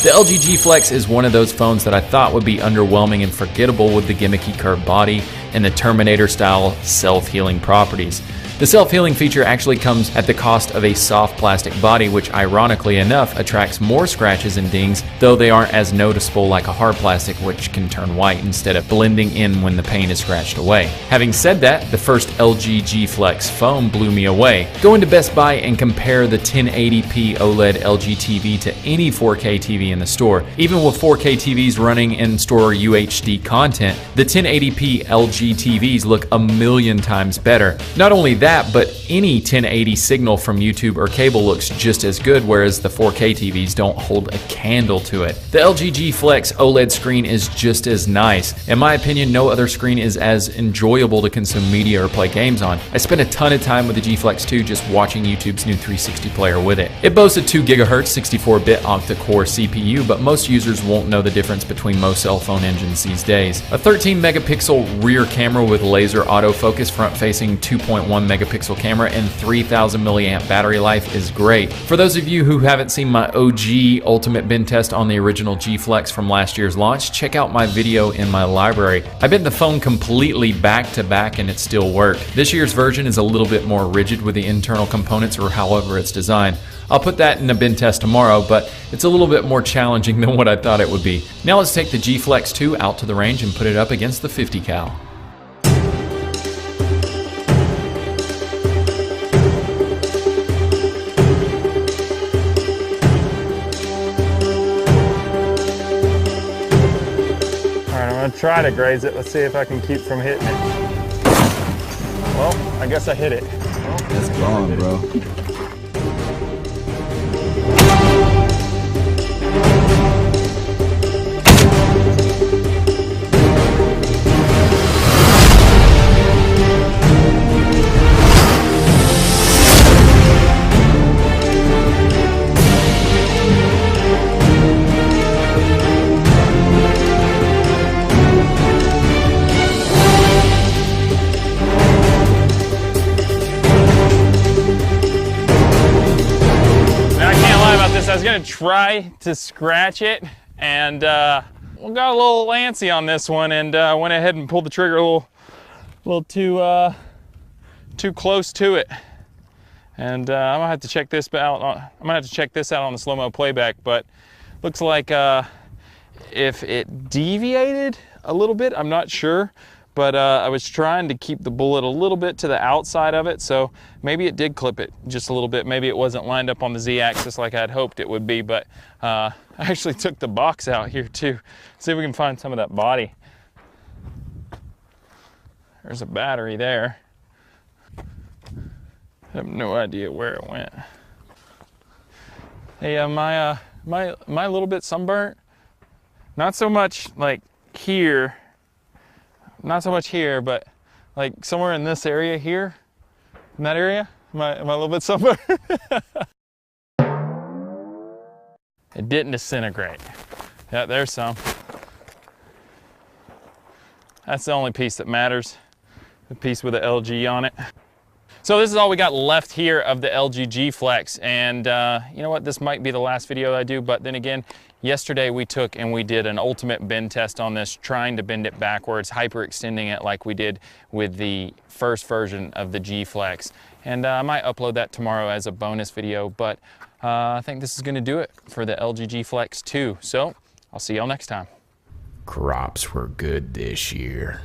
The LG G Flex is one of those phones that I thought would be underwhelming and forgettable with the gimmicky curved body and the Terminator-style self-healing properties. The self-healing feature actually comes at the cost of a soft plastic body, which ironically enough attracts more scratches and dings, though they aren't as noticeable like a hard plastic, which can turn white instead of blending in when the paint is scratched away. Having said that, the first LG G Flex phone blew me away. Go into Best Buy and compare the 1080p OLED LG TV to any 4K TV in the store. Even with 4K TVs running in-store UHD content, the 1080p LG TVs look a million times better. Not only that, but any 1080 signal from YouTube or cable looks just as good, whereas the 4K TVs don't hold a candle to it. The LG G Flex OLED screen is just as nice. In my opinion, no other screen is as enjoyable to consume media or play games on. I spent a ton of time with the G Flex 2 just watching YouTube's new 360 player with it. It boasts a 2 GHz 64-bit octa-core CPU, but most users won't know the difference between most cell phone engines these days. A 13 megapixel rear camera with laser autofocus, front-facing 2.1 megapixel camera, and 3000 milliamp battery life is great. For those of you who haven't seen my OG ultimate bin test on the original G Flex from last year's launch, check out my video in my library. I bent the phone completely back to back and it still worked. This year's version is a little bit more rigid with the internal components, or however it's designed. I'll put that in a bin test tomorrow, but it's a little bit more challenging than what I thought it would be. Now let's take the G Flex 2 out to the range and put it up against the 50 cal. I'm gonna try to graze it. Let's see if I can keep from hitting it. Well, I guess I hit it. That's gone, bro. I was gonna try to scratch it, and we got a little antsy on this one, and went ahead and pulled the trigger a little too close to it. And I'm gonna have to check this out. I'm gonna have to check this out on the slow-mo playback. But looks like if it deviated a little bit, I'm not sure. But I was trying to keep the bullet a little bit to the outside of it, so maybe it did clip it just a little bit. Maybe it wasn't lined up on the Z-axis like I'd hoped it would be, but I actually took the box out here too. See if we can find some of that body. There's a battery there. I have no idea where it went. Hey, my little bit sunburnt, not so much like here. Not so much here, but like somewhere in this area here, in that area, am I a little bit sunburned? It didn't disintegrate. Yeah, there's some. That's the only piece that matters, the piece with the LG on it. So this is all we got left here of the LG G Flex, and you know what, this might be the last video I do, but then again, yesterday we took and we did an ultimate bend test on this, trying to bend it backwards, hyperextending it like we did with the first version of the G Flex. And I might upload that tomorrow as a bonus video, but I think this is gonna do it for the LG G Flex 2. So I'll see y'all next time. Crops were good this year.